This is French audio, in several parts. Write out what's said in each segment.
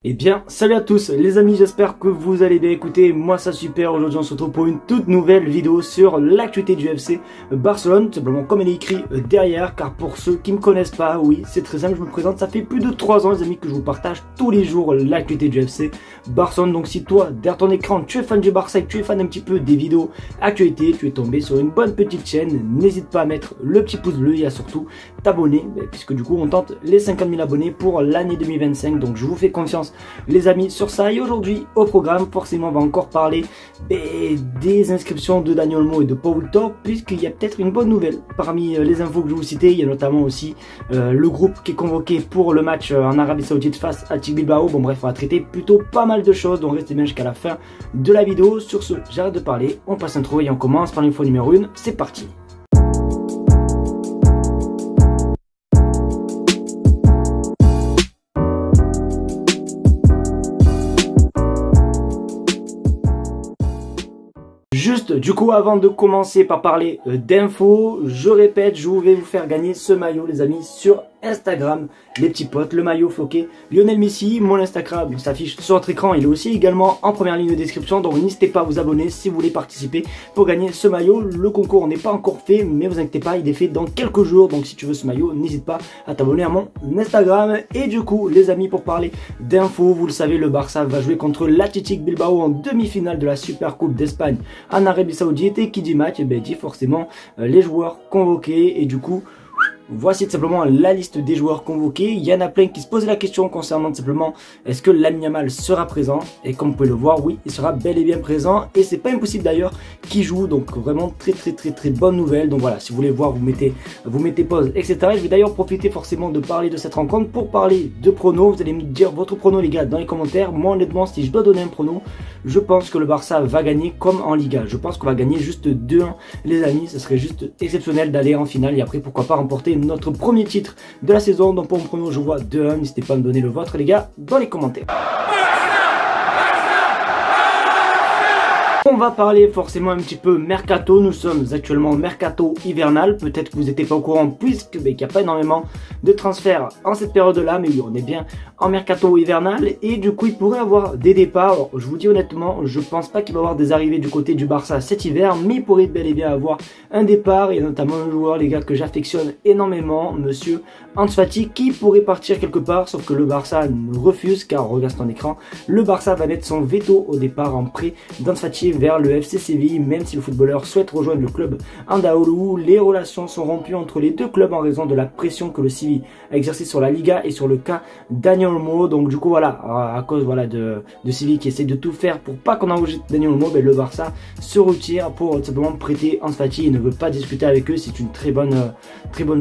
Eh bien, salut à tous les amis, j'espère que vous allez bien. Écoutez, moi ça super, aujourd'hui on se retrouve pour une toute nouvelle vidéo sur l'actualité du FC Barcelone, simplement comme il est écrit derrière, car pour ceux qui ne me connaissent pas, oui, c'est très simple, je me présente, ça fait plus de 3 ans les amis que je vous partage tous les jours l'actualité du FC Barcelone. Donc si toi, derrière ton écran, tu es fan du Barça et que tu es fan un petit peu des vidéos actualité, tu es tombé sur une bonne petite chaîne, n'hésite pas à mettre le petit pouce bleu et à surtout t'abonner, puisque du coup on tente les 50 000 abonnés pour l'année 2025, donc je vous fais confiance les amis sur ça. Et aujourd'hui au programme, forcément on va encore parler des inscriptions de Dani Olmo et de Pau Victor, puisqu'il y a peut-être une bonne nouvelle parmi les infos que je vais vous citer. Il y a notamment aussi le groupe qui est convoqué pour le match en Arabie Saoudite face à Athletic Bilbao. Bon bref, on va traiter plutôt pas mal de choses, donc restez bien jusqu'à la fin de la vidéo. Sur ce, j'arrête de parler, on passe l'intro et on commence par l'info numéro 1, c'est parti. Juste, du coup, avant de commencer par parler d'infos, je répète, je vais vous faire gagner ce maillot, les amis, sur Instagram, les petits potes, le maillot floqué Lionel Messi. Mon Instagram s'affiche sur votre écran, il est aussi également en première ligne de description, donc n'hésitez pas à vous abonner si vous voulez participer pour gagner ce maillot. Le concours n'est pas encore fait, mais vous inquiétez pas, il est fait dans quelques jours, donc si tu veux ce maillot, n'hésite pas à t'abonner à mon Instagram. Et du coup, les amis, pour parler d'infos, vous le savez, le Barça va jouer contre l'Athletic Bilbao en demi-finale de la Super Coupe d'Espagne en Arabie Saoudite, et qui dit match, dit forcément les joueurs convoqués. Et du coup, voici tout simplement la liste des joueurs convoqués. Il y en a plein qui se posaient la question concernant tout simplement est-ce que Lamine Yamal sera présent, et comme vous pouvez le voir, oui, il sera bel et bien présent, et c'est pas impossible d'ailleurs qu'il joue, donc vraiment très bonne nouvelle. Donc voilà, si vous voulez voir, vous mettez pause, etc. Je vais d'ailleurs profiter forcément de parler de cette rencontre pour parler de pronos. Vous allez me dire votre prono, les gars, dans les commentaires. Moi honnêtement, si je dois donner un prono, je pense que le Barça va gagner comme en Liga. Je pense qu'on va gagner juste 2-1 les amis, ce serait juste exceptionnel d'aller en finale, et après pourquoi pas remporter notre premier titre de la saison. Donc pour mon prono, je vois 2-1. N'hésitez pas à me donner le vôtre, les gars, dans les commentaires. On va parler forcément un petit peu mercato. Nous sommes actuellement au mercato hivernal. Peut-être que vous n'étiez pas au courant, puisque qu'il n'y a pas énormément de transferts en cette période-là, mais oui, on est bien en mercato hivernal, et du coup il pourrait avoir des départs. Alors, je vous dis honnêtement, je pense pas qu'il va y avoir des arrivées du côté du Barça cet hiver, mais il pourrait bel et bien avoir un départ. Il y a notamment un joueur, les gars, que j'affectionne énormément, monsieur Ansu Fati, qui pourrait partir quelque part, sauf que le Barça refuse, car regarde ton écran, le Barça va mettre son veto au départ en prêt d'Ansu Fati vers le FC Séville. Même si le footballeur souhaite rejoindre le club Andaoulou, les relations sont rompues entre les deux clubs en raison de la pression que le Séville a exercée sur la Liga et sur le cas Dani Olmo. Donc du coup voilà, à cause voilà de Séville qui essaie de tout faire pour pas qu'on enregistre Dani Olmo, le Barça se retire pour simplement prêter Ansu Fati et ne veut pas discuter avec eux. C'est une très bonne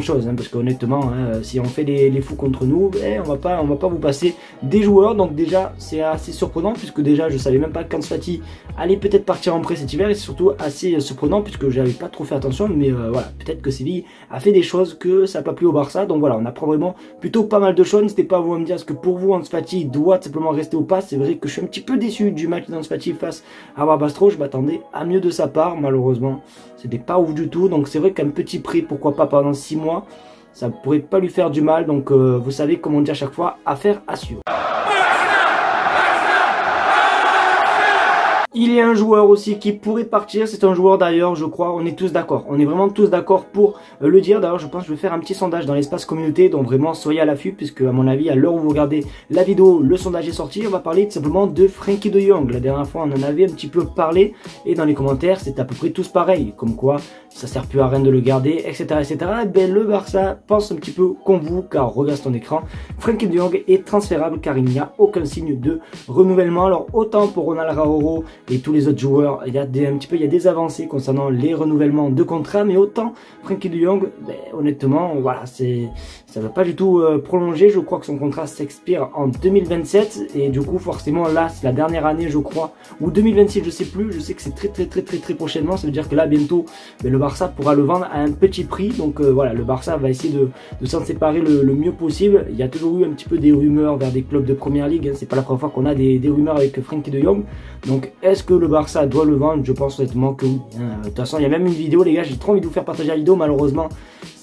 chose, parce qu'honnêtement, si on fait les fous contre nous, on va pas vous passer des joueurs. Donc déjà c'est assez surprenant, puisque déjà je savais même pas qu'Ansu Fati allait peut-être partir en prêt cet hiver, et c'est surtout assez surprenant puisque j'avais pas trop fait attention. Mais voilà, peut-être que Séville a fait des choses que ça n'a pas plu au Barça. Donc voilà, on apprend vraiment plutôt pas mal de choses. N'hésitez pas à vous me dire ce que pour vous Ansu Fati doit simplement rester ou pas. C'est vrai que je suis un petit peu déçu du match d'Ansu Fati face à Barbastro. Je m'attendais à mieux de sa part, malheureusement c'était pas ouf du tout. Donc c'est vrai qu'un petit prêt, pourquoi pas pendant 6 mois, ça pourrait pas lui faire du mal. Donc vous savez, comme on dit à chaque fois, affaire à suivre. Il y a un joueur aussi qui pourrait partir, c'est un joueur d'ailleurs, je crois, on est tous d'accord, on est vraiment tous d'accord pour le dire. D'ailleurs, je pense que je vais faire un petit sondage dans l'espace communauté, donc vraiment soyez à l'affût, puisque à mon avis, à l'heure où vous regardez la vidéo, le sondage est sorti. On va parler tout simplement de Frenkie de Jong. La dernière fois, on en avait un petit peu parlé, et dans les commentaires, c'est à peu près tous pareil, comme quoi ça sert plus à rien de le garder, etc. Et le Barça pense un petit peu comme vous, car regarde ton écran, Frenkie de Jong est transférable car il n'y a aucun signe de renouvellement. Alors autant pour Ronald Araujo et tous les autres joueurs, il y a des avancées concernant les renouvellements de contrat, mais autant Frenkie de Jong, honnêtement, voilà, ça ne va pas du tout prolonger. Je crois que son contrat s'expire en 2027, et du coup forcément là c'est la dernière année, je crois, ou 2026, je sais plus. Je sais que c'est très prochainement. Ça veut dire que là bientôt, le Barça pourra le vendre à un petit prix. Donc voilà, le Barça va essayer de s'en séparer le mieux possible. Il y a toujours eu un petit peu des rumeurs vers des clubs de première ligue, c'est pas la première fois qu'on a des rumeurs avec Frenkie de Jong. Donc est-ce que le Barça doit le vendre? Je pense honnêtement que oui. De toute façon, il y a même une vidéo, les gars, j'ai trop envie de vous faire partager la vidéo, malheureusement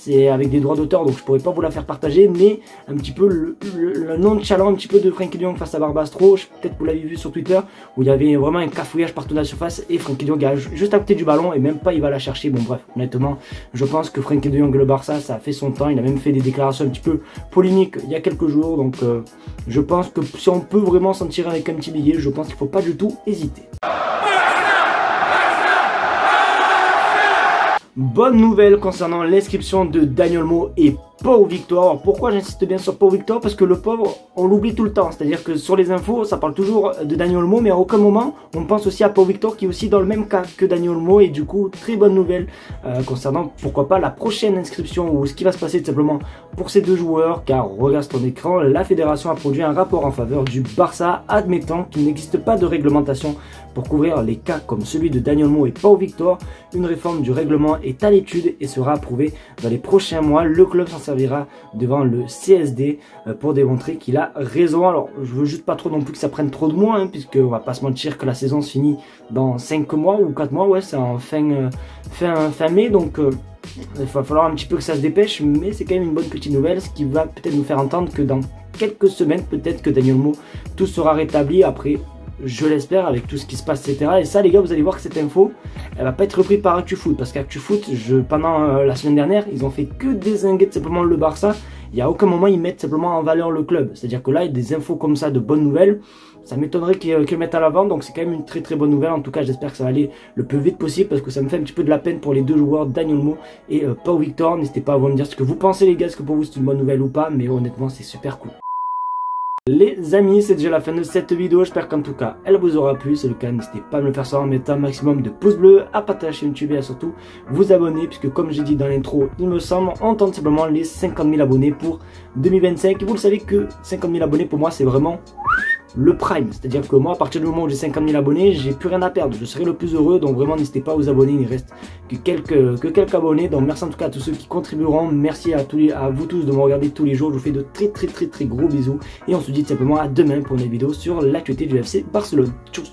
c'est avec des droits d'auteur, donc je pourrais pas vous la faire partager, mais un petit peu le nonchalant un petit peu de Frenkie de Jong face à Barbastro, peut-être vous l'avez vu sur Twitter, où il y avait vraiment un cafouillage partout dans la surface, et Frenkie de Jong est juste à côté du ballon, et même pas il va la chercher. Bon bref, honnêtement, je pense que Frenkie de Jong et le Barça, ça a fait son temps, il a même fait des déclarations un petit peu polémiques il y a quelques jours, donc je pense que si on peut vraiment s'en tirer avec un petit billet, je pense qu'il faut pas du tout hésiter. Bonne nouvelle concernant l'inscription de Dani Olmo et Pau Victor. Alors pourquoi j'insiste bien sur Pau Victor? Parce que le pauvre, on l'oublie tout le temps. C'est-à-dire que sur les infos, ça parle toujours de Dani Olmo, mais à aucun moment, on pense aussi à Pau Victor qui est aussi dans le même cas que Dani Olmo. Et du coup, très bonne nouvelle concernant, pourquoi pas, la prochaine inscription ou ce qui va se passer tout simplement pour ces deux joueurs. Car, regarde ton écran, la fédération a produit un rapport en faveur du Barça, admettant qu'il n'existe pas de réglementation pour couvrir les cas comme celui de Dani Olmo et Pau Victor. Une réforme du règlement est à l'étude et sera approuvée dans les prochains mois. Le club s'en servira devant le CSD pour démontrer qu'il a raison. Alors je veux juste pas trop non plus que ça prenne trop de mois, hein, puisque on va pas se mentir que la saison se finit dans 5 mois ou 4 mois, ouais, c'est en fin mai, donc il va falloir un petit peu que ça se dépêche, mais c'est quand même une bonne petite nouvelle, ce qui va peut-être nous faire entendre que dans quelques semaines, peut-être que Dani Olmo, tout sera rétabli. Après, je l'espère, avec tout ce qui se passe, etc. Et ça, les gars, vous allez voir que cette info, elle va pas être reprise par ActuFoot, parce qu'ActuFoot, pendant la semaine dernière, ils ont fait que dézinguer tout simplement le Barça. Il y a aucun moment ils mettent simplement en valeur le club. C'est-à-dire que là, il y a des infos comme ça, de bonnes nouvelles, ça m'étonnerait qu'ils le mettent à l'avant. Donc c'est quand même une très très bonne nouvelle. En tout cas, j'espère que ça va aller le plus vite possible, parce que ça me fait un petit peu de la peine pour les deux joueurs, Dani Olmo et Pau Victor. N'hésitez pas à vous me dire ce que vous pensez, les gars, est-ce que pour vous c'est une bonne nouvelle ou pas, mais honnêtement, c'est super cool. Les amis, c'est déjà la fin de cette vidéo, j'espère qu'en tout cas elle vous aura plu. Si c'est le cas, n'hésitez pas à me le faire savoir en mettant un maximum de pouces bleus, à partager la chaîne YouTube et à surtout vous abonner, puisque comme j'ai dit dans l'intro, il me semble, on tente simplement les 50 000 abonnés pour 2025. Et vous le savez que 50 000 abonnés pour moi c'est vraiment le prime, c'est à dire que moi à partir du moment où j'ai 50 000 abonnés, j'ai plus rien à perdre, je serai le plus heureux. Donc vraiment n'hésitez pas à vous abonner, il ne reste que quelques abonnés. Donc merci en tout cas à tous ceux qui contribueront, merci à vous tous de me regarder tous les jours. Je vous fais de très gros bisous et on se dit tout simplement à demain pour une vidéo sur l'actualité du FC Barcelone. Tchuss.